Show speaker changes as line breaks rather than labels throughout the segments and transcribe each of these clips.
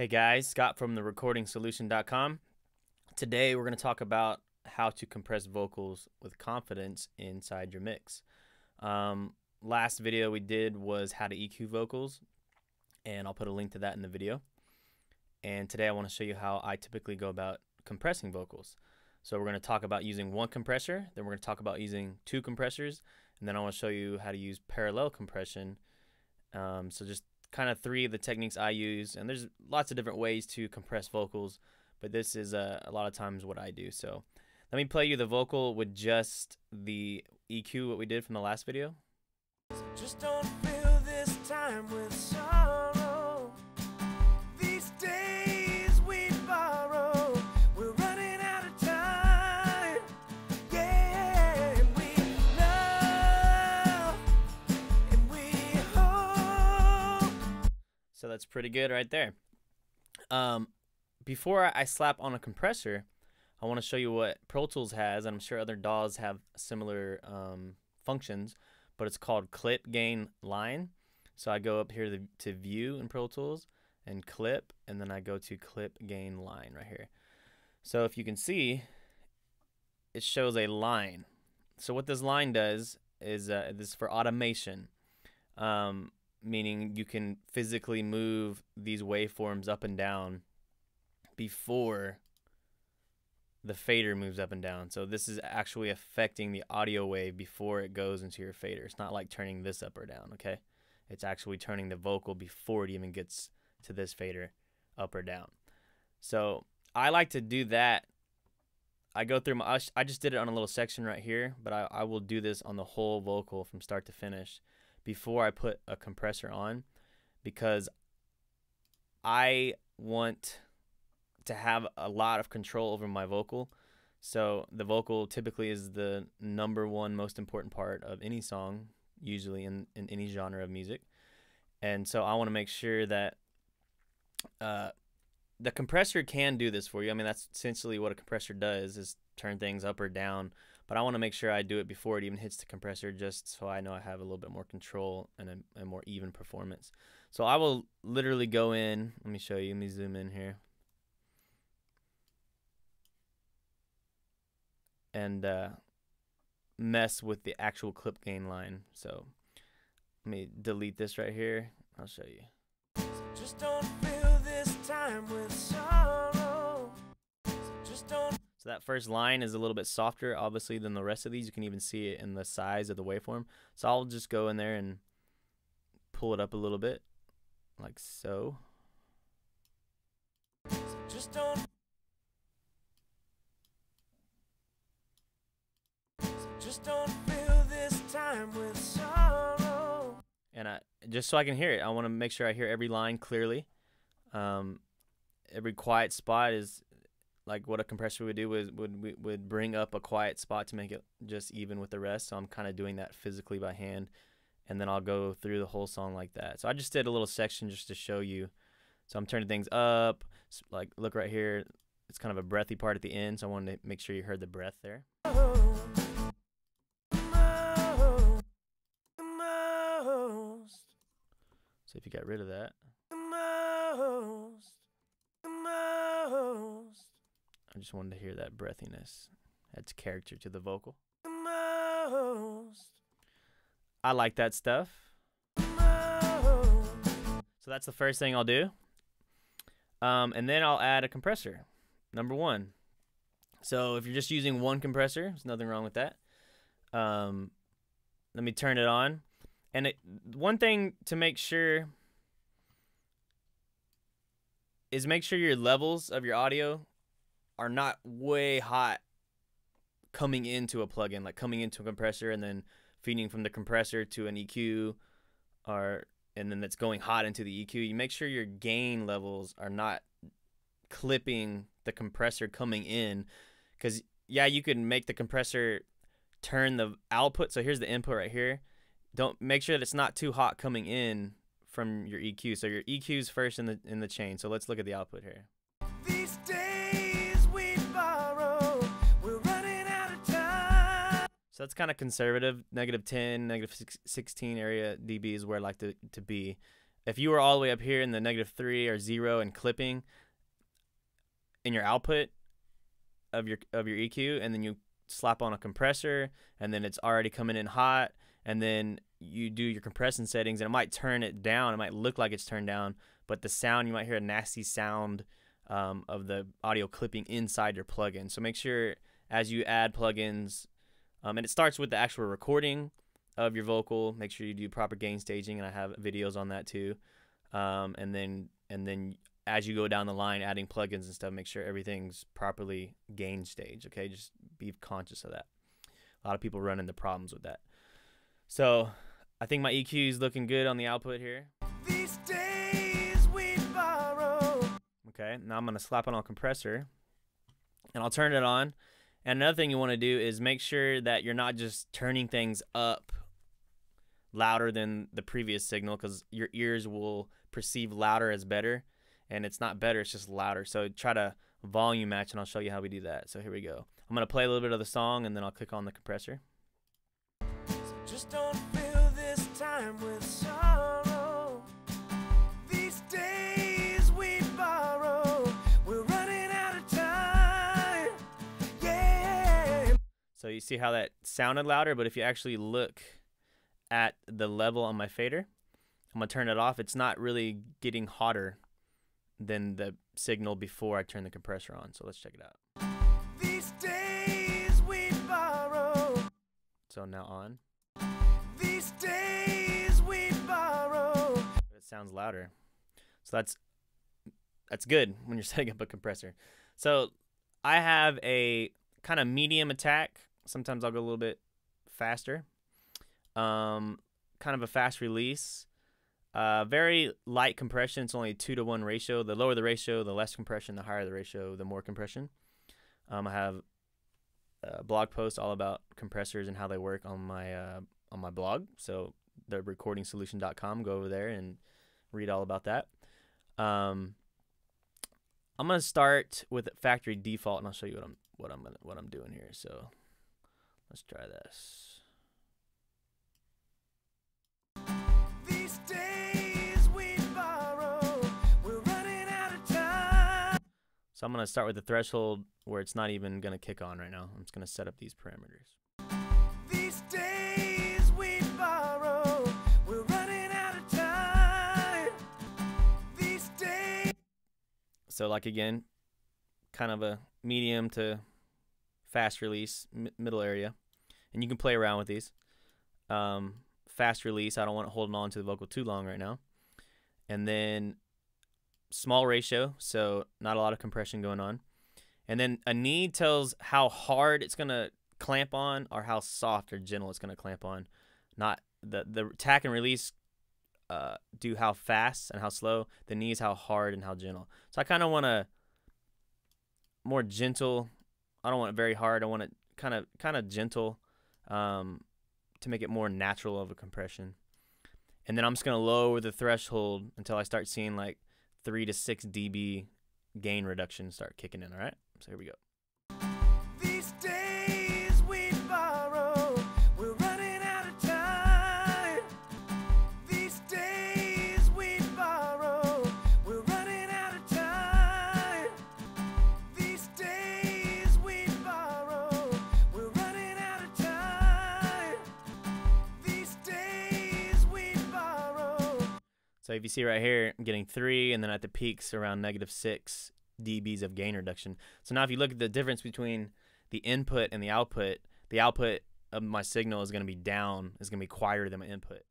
Hey guys, Scott from therecordingsolution.com. Today we're going to talk about how to compress vocals with confidence inside your mix. Last video we did was how to EQ vocals, and I'll put a link to that in the video. And today I want to show you how I typically go about compressing vocals. So we're going to talk about using one compressor, then we're going to talk about using two compressors, and then I want to show you how to use parallel compression. So just kind of three of the techniques I use, and there's lots of different ways to compress vocals, but this is a lot of times what I do. So let me play you the vocal with just the EQ, what we did from the last video.
Just don't fill this time with sorrow. These days we borrow. We're running out of time. Yeah, and we love and we hope.
So that's pretty good right there. Before I slap on a compressor, I want to show you what Pro Tools has, and I'm sure other DAWs have similar functions, but it's called clip gain line. So I go up here to view in Pro Tools and clip, and then I go to clip gain line right here. So if you can see, it shows a line. So what this line does is this is for automation, meaning you can physically move these waveforms up and down before the fader moves up and down. So this is actually affecting the audio wave before it goes into your fader. It's not like turning this up or down, okay? It's actually turning the vocal before it even gets to this fader up or down. So I like to do that. I go through I just did it on a little section right here, but I will do this on the whole vocal from start to finish before I put a compressor on, because I want to have a lot of control over my vocal. So the vocal typically is the #1 most important part of any song, usually in any genre of music. And so I want to make sure that the compressor can do this for you. I mean, that's essentially what a compressor does, is turn things up or down. But I want to make sure I do it before it even hits the compressor, just so I know I have a little bit more control and a more even performance. So I will literally go in. Let me show you. Let me zoom in here. And mess with the actual clip gain line. So let me delete this right here. I'll show you.
Just don't fill this time with sorrow. Just don't.
So that first line is a little bit softer, obviously, than the rest of these. You can even see it in the size of the waveform. So I'll just go in there and pull it up a little bit, like so.
Just don't. Just don't fill this time with sorrow.
And just so I can hear it, I want to make sure I hear every line clearly. Every quiet spot is like what a compressor would do, would bring up a quiet spot to make it just even with the rest. So I'm kind of doing that physically by hand, and then I'll go through the whole song like that. So I just did a little section just to show you. So I'm turning things up. Like, look right here. It's kind of a breathy part at the end, so I wanted to make sure you heard the breath there. So if you got rid of that, I just wanted to hear that breathiness. Adds character to the vocal. I like that stuff. So that's the first thing I'll do. And then I'll add a compressor, #1. So if you're just using one compressor, there's nothing wrong with that. Let me turn it on. And one thing to make sure is make sure your levels of your audio are not way hot coming into a plugin, like coming into a compressor and then feeding from the compressor to an EQ, and then that's going hot into the EQ. You make sure your gain levels are not clipping the compressor coming in, because yeah, you can make the compressor turn the output. So here's the input right here. Don't make sure that it's not too hot coming in from your EQ. So your EQ's first in the chain. So let's look at the output here.
These days we borrow. We're running out of time.
So that's kind of conservative. -10, -16 area dB is where I like to be. if you were all the way up here in the -3 or 0 and clipping in your output of your EQ, and then you slap on a compressor, and then it's already coming in hot, and then you do your compression settings, and it might turn it down. It might look like it's turned down, but the sound, you might hear a nasty sound of the audio clipping inside your plugin. So make sure as you add plugins, and it starts with the actual recording of your vocal, make sure you do proper gain staging, and I have videos on that too. And then as you go down the line adding plugins and stuff, make sure everything's properly gain staged. Okay, just be conscious of that. A lot of people run into problems with that. So I think my EQ is looking good on the output here.
These days we borrow.
Okay, now I'm gonna slap on a compressor, and I'll turn it on. And another thing you want to do is make sure that you're not just turning things up louder than the previous signal, because your ears will perceive louder as better, and it's not better, it's just louder. So try to volume match, and I'll show you how we do that. So here we go. I'm gonna play a little bit of the song, and then I'll click on the compressor.
So just don't fill this time with sorrow. These days we borrow. We're running out of time. Yeah.
So you see how that sounded louder, but if you actually look at the level on my fader, I'm gonna turn it off. It's not really getting hotter than the signal before I turn the compressor on. So let's check it out.
These days we borrow.
So now on.
These days we borrow.
It sounds louder. So that's good when you're setting up a compressor. So I have a kind of medium attack. Sometimes I'll go a little bit faster. Kind of a fast release. Very light compression. It's only a 2-to-1 ratio. The lower the ratio, the less compression. The higher the ratio, the more compression. I have a blog post all about compressors and how they work on my blog. So therecordingsolution.com. Go over there and read all about that. I'm gonna start with factory default, and I'll show you what I'm doing here. So let's try this.
These days we borrow. We're running out of time.
So I'm gonna start with the threshold where it's not even gonna kick on right now. I'm just gonna set up these parameters.
These days we borrow. We're running out of time. These days.
So like again, kind of a medium to fast release, middle area, and you can play around with these. Fast release, I don't want it holding on to the vocal too long right now. And then small ratio, so not a lot of compression going on. And then a knee tells how hard it's gonna clamp on or how soft or gentle it's gonna clamp on. Not the attack and release do how fast and how slow. The knee is how hard and how gentle. So I kind of want a more gentle. I don't want it very hard. I want it kind of gentle, to make it more natural of a compression. And then I'm just gonna lower the threshold until I start seeing like 3 to 6 dB gain reduction start kicking in. All right, so here we go.
These days we borrow. We're running out of time. These days we borrow. We're running out of time. These days we borrow. We're running out of time. These days we borrow.
So if you see right here, I'm getting 3, and then at the peaks around -6 dBs of gain reduction. So now if you look at the difference between the input and the output of my signal is going to be down, is going to be quieter than my input.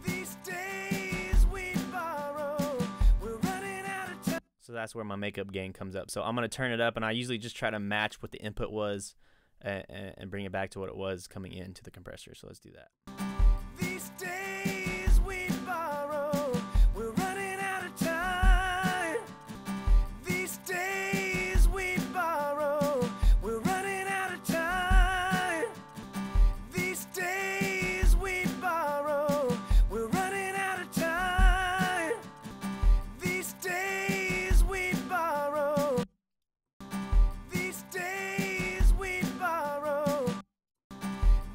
These days we borrow. We're running out of time.
So that's where my makeup gain comes up. So I'm going to turn it up, and I usually just try to match what the input was and bring it back to what it was coming into the compressor. So let's do that.
These days we borrow. We're running out of time. These days we borrow. We're running out of time. These days we borrow. We're running out of time. These days we borrow. These days we borrow.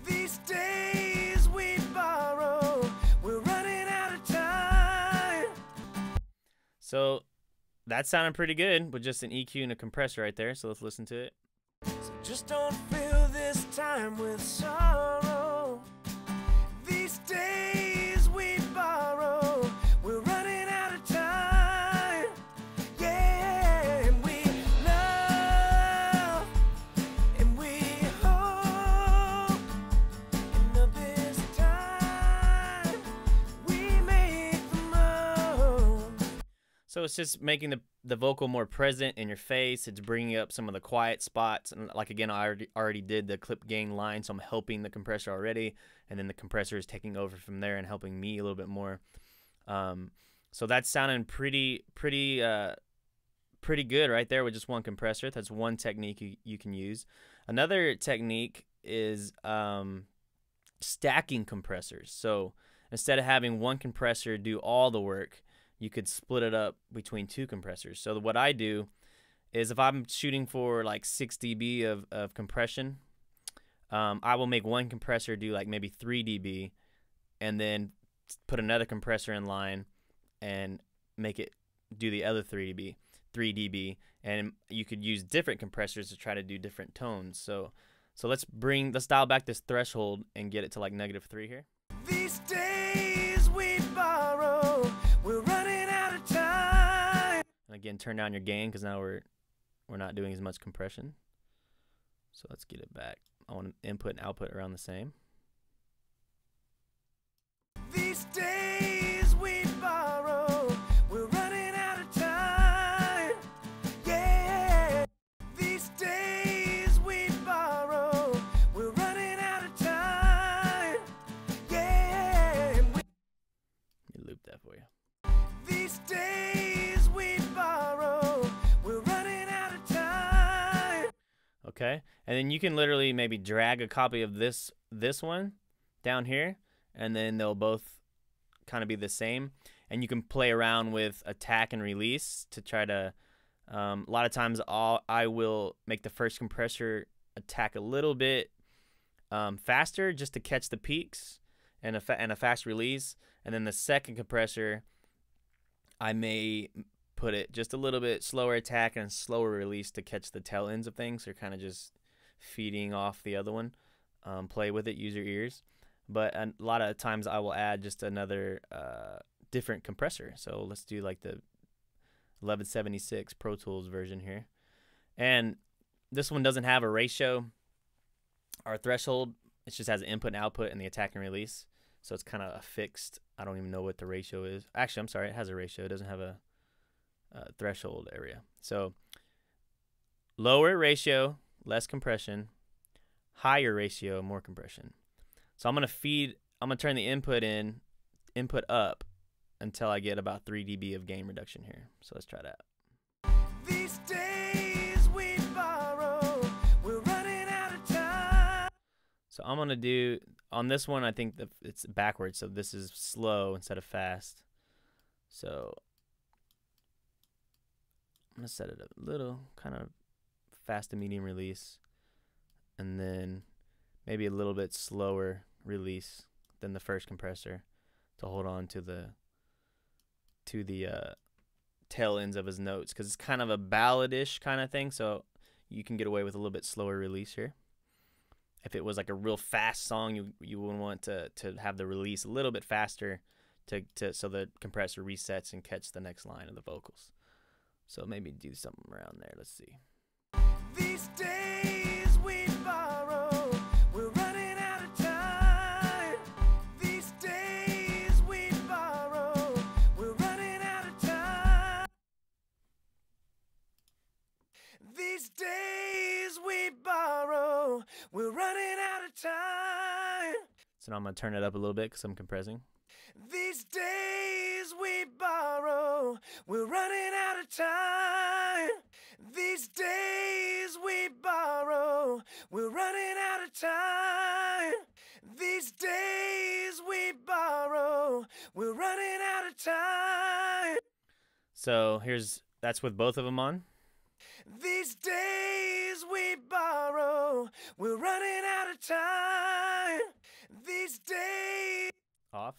These days we
So that sounded pretty good with just an EQ and a compressor right there. So let's listen to it.
So just don't fill this time with sorrow. These days we borrow, we're running out of time. Yeah, and we love, and we hope. And of this time, we make the most.
So it's just making the vocal more present in your face. It's bringing up some of the quiet spots. And like, again, I already did the clip gain line, so I'm helping the compressor already. And then the compressor is taking over from there and helping me a little bit more. So that's sounding pretty good right there with just one compressor. That's one technique you can use. Another technique is stacking compressors. So instead of having one compressor do all the work, you could split it up between two compressors. So what I do is if I'm shooting for like 6 dB of compression, I will make one compressor do like maybe 3 dB and then put another compressor in line and make it do the other 3 dB. And you could use different compressors to try to do different tones. So let's dial back this threshold and get it to like -3 here.
These days we borrow, we're running out of time.
And again, turn down your gain because now we're not doing as much compression. So let's get it back. I want input and output around the same.
These days we borrow, we're running out of time. Yeah, these days we borrow, we're running out of time. Yeah,
Let me loop that for you.
these days we borrow, we're running out of time.
Okay, and then you can literally maybe drag a copy of this one down here, and then they'll both kind of be the same. And you can play around with attack and release to try to. A lot of times, I will make the first compressor attack a little bit faster just to catch the peaks and a fast release, and then the second compressor, I may put it just a little bit slower attack and slower release to catch the tail ends of things. They're kind of just feeding off the other one. Play with it, use your ears. But a lot of times I will add just another different compressor. So let's do like the 1176 Pro Tools version here. And this one doesn't have a ratio or threshold. It just has an input and output and the attack and release. So it's kind of a fixed. I don't even know what the ratio is. Actually, I'm sorry, it has a ratio. It doesn't have a threshold area. So lower ratio, less compression. Higher ratio, more compression. So I'm gonna turn the input up until I get about 3 dB of gain reduction here. So let's try that.
These days we borrow, we're running out of time.
So I'm gonna do, on this one, I think it's backwards, so this is slow instead of fast. So I'm gonna set it a little kind of fast to medium release, and then maybe a little bit slower release than the first compressor to hold on to the tail ends of his notes, because it's kind of a balladish kind of thing, so you can get away with a little bit slower release here. If it was like a real fast song, you would want to have the release a little bit faster so the compressor resets and catch the next line of the vocals. So maybe do something around there. Let's see.
These days we borrow, we're running out of time. These days we borrow, we're running out of time. These days we borrow, we're running out of time.
So now I'm going to turn it up a little bit because I'm compressing.
These days we borrow, we're running out of time. These days we borrow, we're running out of time. These days we borrow, we're running out of time.
So that's with both of them on.
These days we borrow, we're running out of time. These days
Off.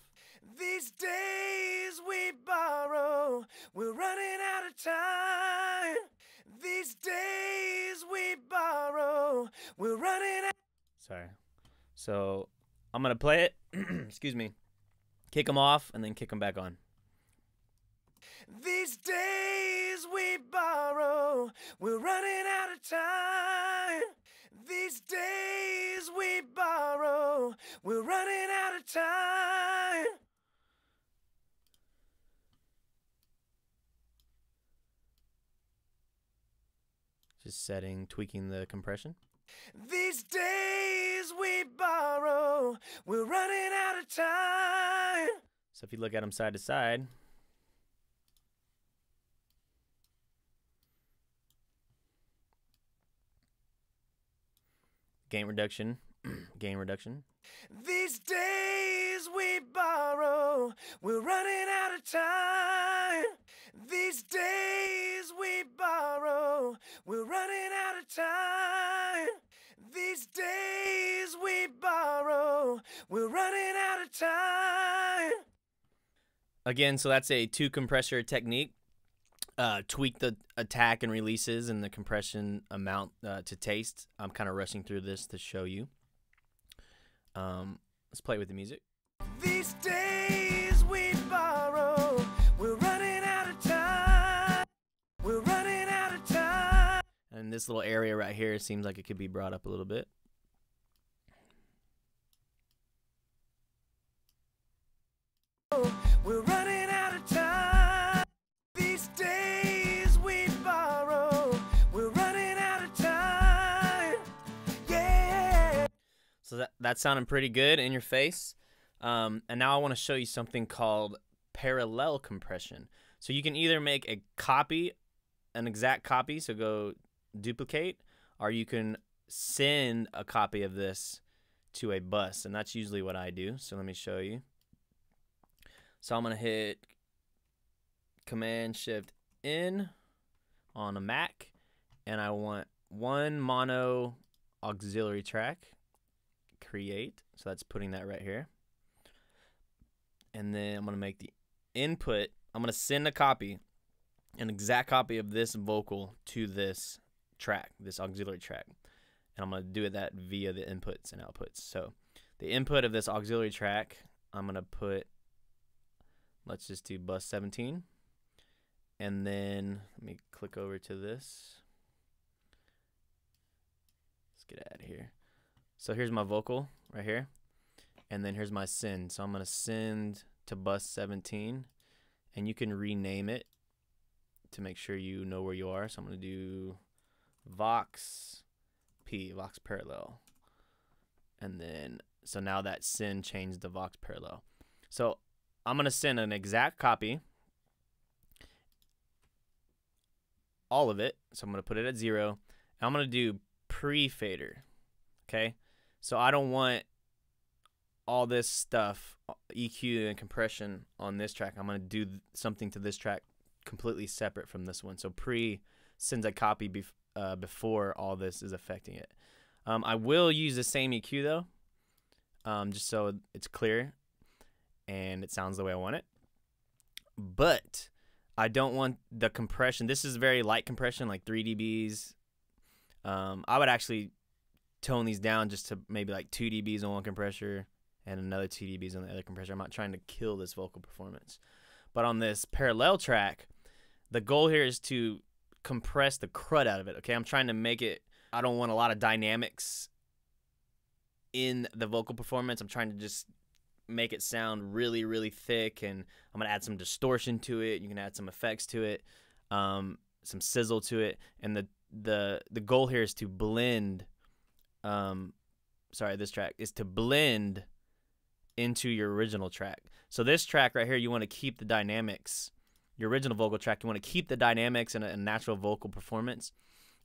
These days we borrow, we're running
Sorry. So I'm going to play it. Excuse me. Kick them off and then kick them back on.
These days we borrow, we're running out of time. These days we borrow, we're running out of time.
Just setting, tweaking the compression.
These days we borrow, we're running out of time.
So if you look at them side to side, gain reduction, gain reduction.
These days we borrow, we're running out of time. These days we borrow, we're running out of time. These days we borrow, we're running out of time.
Again, so that's a 2-compressor technique. Tweak the attack and releases and the compression amount to taste. I'm kind of rushing through this to show you. Let's play with the music.
These days we borrow, we're running out of time. We're running out of time.
And this little area right here seems like it could be brought up a little bit.
We're running out of time. These days we borrow, we're running out of time. Yeah.
So that sounded pretty good in your face. And now I want to show you something called parallel compression. So you can either make a copy, an exact copy, so go duplicate, or you can send a copy of this to a bus, and that's usually what I do. So let me show you. So I'm going to hit Command-Shift-N on a Mac, and I want one mono auxiliary track, create. So that's putting that right here. And then I'm going to make the input. I'm going to send a copy, an exact copy of this vocal to this track, this auxiliary track. And I'm going to do that via the inputs and outputs. So the input of this auxiliary track, I'm going to put, let's just do bus 17. And then let me click over to this. Let's get out of here. So here's my vocal right here. And then here's my send. So I'm going to send to bus 17. And you can rename it to make sure you know where you are. So I'm going to do Vox P, Vox Parallel. And then, so now that send changed to Vox Parallel. So I'm going to send an exact copy, all of it. So I'm going to put it at 0. And I'm going to do pre-fader, okay? So I don't want all this stuff, EQ and compression on this track. I'm going to do something to this track completely separate from this one. So pre sends a copy before all this is affecting it. I will use the same EQ though, just so it's clear and it sounds the way I want it. But I don't want the compression. This is very light compression, like 3 dBs. I would actually tone these down just to maybe like 2 dBs on one compressor and another 2 dBs on the other compressor. I'm not trying to kill this vocal performance. But on this parallel track, the goal here is to compress the crud out of it, okay? I'm trying to make it, I don't want a lot of dynamics in the vocal performance. I'm trying to just make it sound really, really thick, and I'm going to add some distortion to it. You can add some effects to it, some sizzle to it, and the goal here is to blend, this track is to blend into your original track. So this track right here, you want to keep the dynamics. Your original vocal track, you want to keep the dynamics and a natural vocal performance.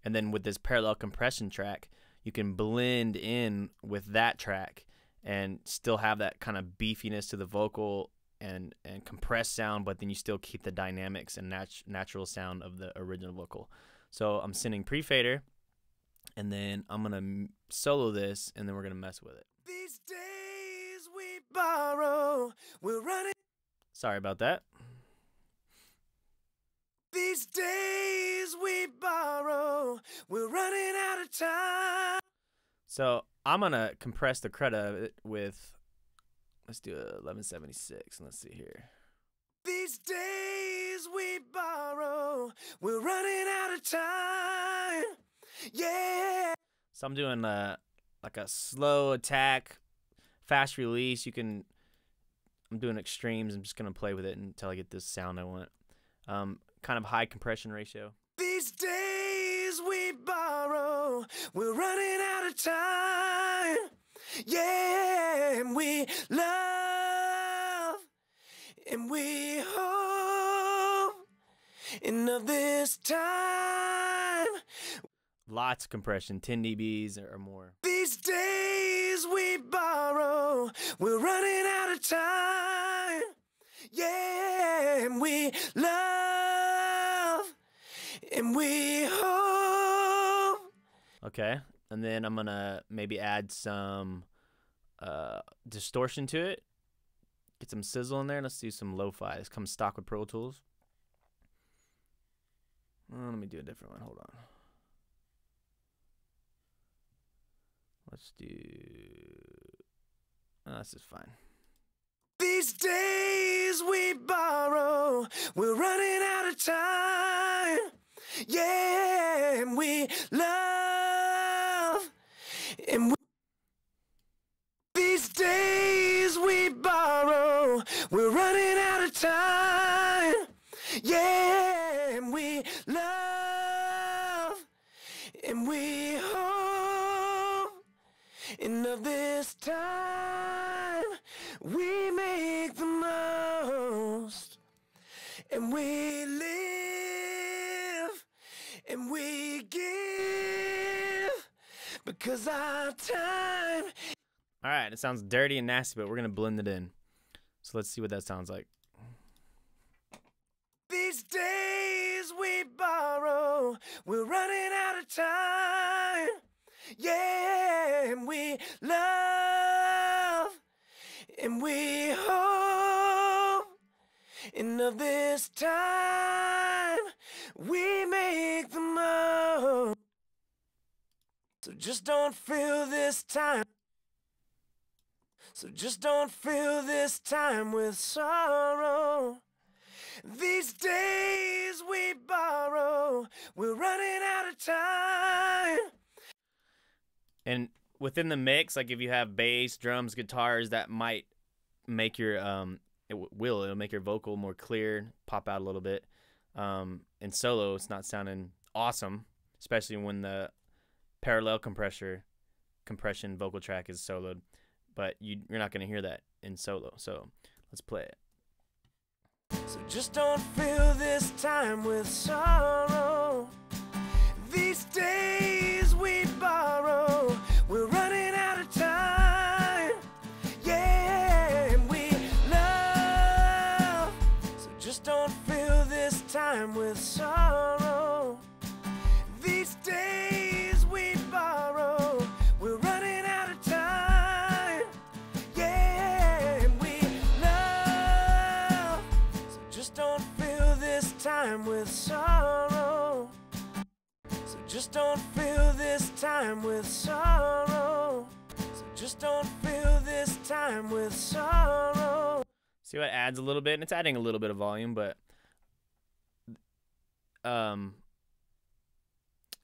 And then with this parallel compression track, you can blend in with that track and still have that kind of beefiness to the vocal and compressed sound, but then you still keep the dynamics and natural sound of the original vocal. So I'm sending pre-fader, and then I'm going to solo this, and then we're going to mess with it.
These days we borrow, we're running.
Sorry about that.
These days we borrow, we're running out of time.
So I'm gonna compress the crud of it with, let's do a 1176. Let's see here.
These days we borrow, we're running out of time. Yeah.
So I'm doing like a slow attack, fast release. I'm doing extremes. I'm just gonna play with it until I get this sound I want. Kind of high compression ratio.
These days we borrow, we're running out of time. Yeah, and we love, and we hope, and of this time.
Lots of compression, 10 dBs or more.
These days we borrow, we're running out of time. Yeah, and we love, and we hope.
Okay, and then I'm gonna maybe add some distortion to it. Get some sizzle in there. Let's do some lo-fi. This comes stock with Pro Tools. Let me do a different one. Hold on. Let's do. This is fine.
These days we borrow, we're running out of time. Yeah, and we love, and we. These days we borrow, we're running out of time. Yeah, and we love, and we hope, and of this time we make the most, and we live, and we give, because our time.
All right, it sounds dirty and nasty, but we're gonna blend it in. So let's see what that sounds like.
These days we borrow, we're running out of time. Yeah, and we love, and we hope, and of this time we make the most. So just don't fill this time. So just don't fill this time with sorrow. These days we borrow, we're running out of time.
And within the mix, like if you have bass, drums, guitars, that might make your it'll make your vocal more clear, pop out a little bit. In solo, it's not sounding awesome, especially when the parallel compression vocal track is soloed. But you're not going to hear that in solo. So let's play it.
So just don't fill this time with sorrow. These days we borrow, we're running out of time. Yeah, and we love. So just don't fill this time with sorrow. These days we borrow, we're running out of time. Yeah, and we love. So just don't fill this time with sorrow. So just don't fill this time with sorrow. So just don't fill this time with sorrow.
See what adds a little bit, and it's adding a little bit of volume, but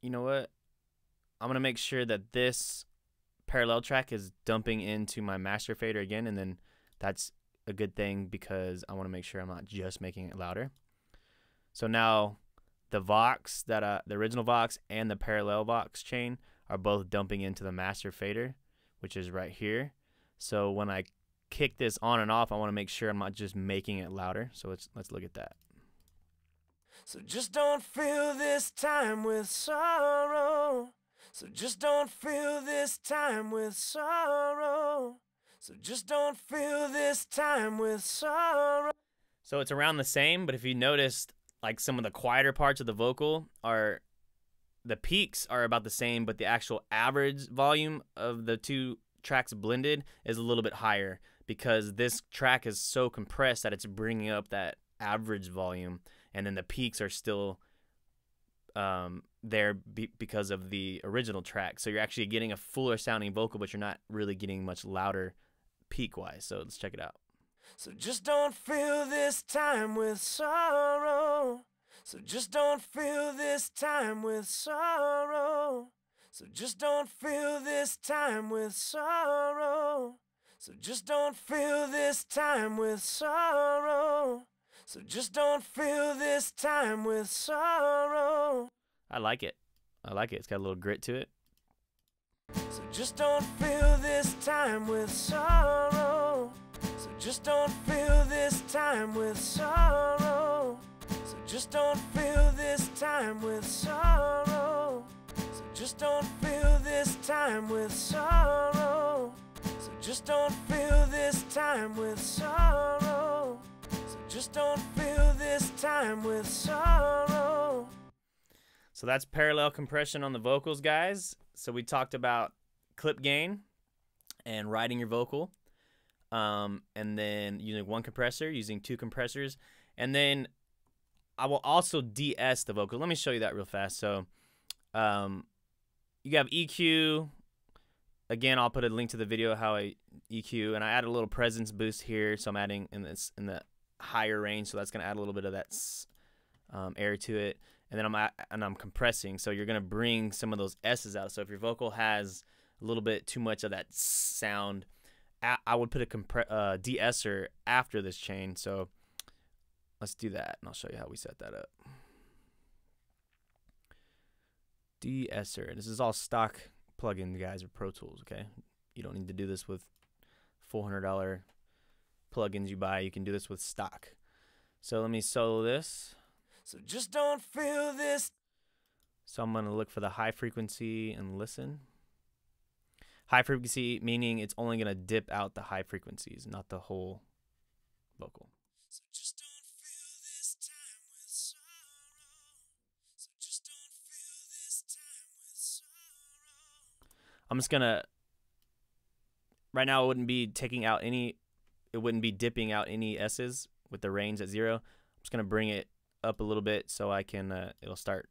you know what? I'm gonna make sure that this parallel track is dumping into my master fader again, and then that's a good thing because I want to make sure I'm not just making it louder. So now the Vox, the original Vox and the parallel Vox chain are both dumping into the master fader, which is right here. So when I kick this on and off, I want to make sure I'm not just making it louder. So let's look at that.
So just don't fill this time with sorrow. So just don't fill this time with sorrow. So just don't fill this time with sorrow.
So it's around the same, but if you noticed, like some of the quieter parts of the vocal are, the peaks are about the same, but the actual average volume of the two tracks blended is a little bit higher because this track is so compressed that it's bringing up that average volume, and then the peaks are still there because of the original track. So you're actually getting a fuller sounding vocal, but you're not really getting much louder peak wise. So let's check it out.
So just don't fill this time with sorrow. So just don't fill this time with sorrow. So just don't fill this time with sorrow. So just don't fill this time with sorrow. So just don't fill this time with sorrow.
I like it. I like it. It's got a little grit to it.
So just don't fill this time with sorrow. So just don't fill this time with sorrow. So just don't fill this time with sorrow. So just don't fill this time with sorrow. So just don't fill this time with sorrow. So just don't fill this time with sorrow.
So that's parallel compression on the vocals, guys. So we talked about clip gain and riding your vocal, and then using one compressor, using two compressors, and then I will also de-ess the vocal. Let me show you that real fast. So you have EQ. Again, I'll put a link to the video how I EQ, and I add a little presence boost here. So I'm adding in the higher range, so that's gonna add a little bit of that air to it. And then I'm compressing, so you're gonna bring some of those S's out. So if your vocal has a little bit too much of that sound, I would put a de-esser after this chain. So let's do that, and I'll show you how we set that up. De-esser. This is all stock plugin, guys, or Pro Tools. Okay, you don't need to do this with $400 plugins you buy. You can do this with stock. So let me solo this.
So just don't feel this.
So I'm going to look for the high frequency and listen. High frequency meaning it's only going to dip out the high frequencies, not the whole vocal.
So just don't feel this time with sorrow. So just don't feel this time with sorrow.
I'm just going to, right now it wouldn't be taking out any, it wouldn't be dipping out any S's with the range at 0. I'm just going to bring it up a little bit so I can it'll start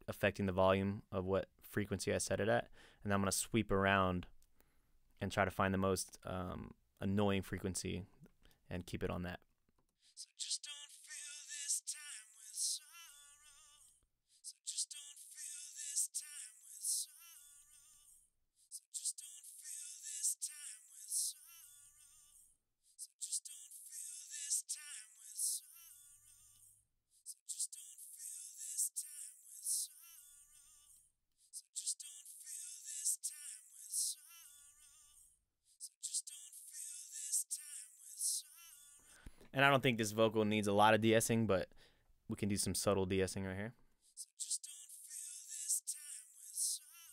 affecting the volume of what frequency I set it at, and then I'm going to sweep around and try to find the most annoying frequency and keep it on that.
So just don't feel this time with sorrow. So just don't feel this time with sorrow. So just don't feel this time with sorrow. So just don't feel this time with sorrow. So just don't feel this time with sorrow. So just don't feel this time with sorrow. So just don't feel this time with sorrow.
And I don't think this vocal needs a lot of de-essing, but we can do some subtle de-essing right here.
So just don't feel this time with sorrow.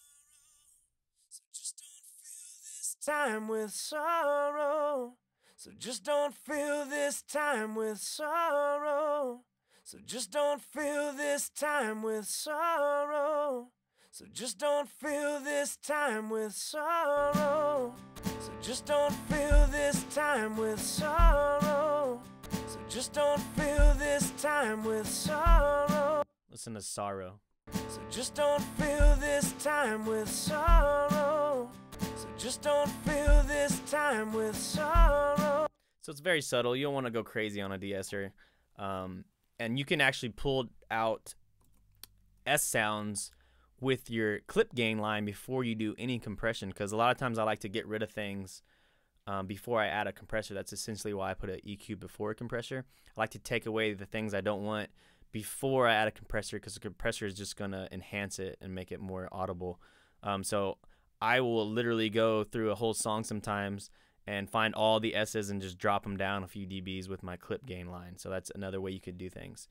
So just don't feel this time with sorrow. So just don't feel this time with sorrow. So just don't feel this time with sorrow. So just don't feel this time with sorrow. So just don't feel this time with sorrow. So just don't feel this time with sorrow.
Listen to sorrow.
So just don't feel this time with sorrow. So just don't feel this time with sorrow.
So it's very subtle. You don't want to go crazy on a de-esser. And you can actually pull out S sounds with your clip gain line before you do any compression, because a lot of times I like to get rid of things before I add a compressor. That's essentially why I put an EQ before a compressor. I like to take away the things I don't want before I add a compressor, because the compressor is just going to enhance it and make it more audible. So I will literally go through a whole song sometimes and find all the S's and just drop them down a few dBs with my clip gain line. So that's another way you could do things.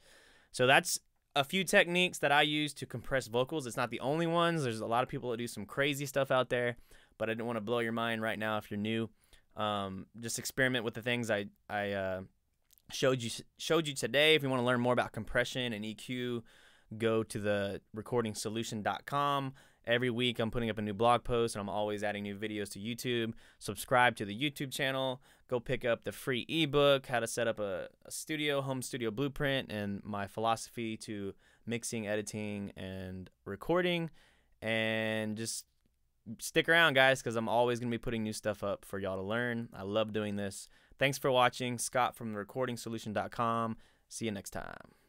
So that's a few techniques that I use to compress vocals. It's not the only ones. There's a lot of people that do some crazy stuff out there, but I didn't want to blow your mind right now if you're new. Just experiment with the things I showed you today. If you want to learn more about compression and EQ, go to the recordingsolution.com Every week I'm putting up a new blog post, and I'm always adding new videos to YouTube. Subscribe to the YouTube channel. Go pick up the free ebook, how to set up a home studio blueprint, and my philosophy to mixing, editing, and recording. And just stick around, guys, because I'm always going to be putting new stuff up for y'all to learn. I love doing this. Thanks for watching. Scott from therecordingsolution.com. See you next time.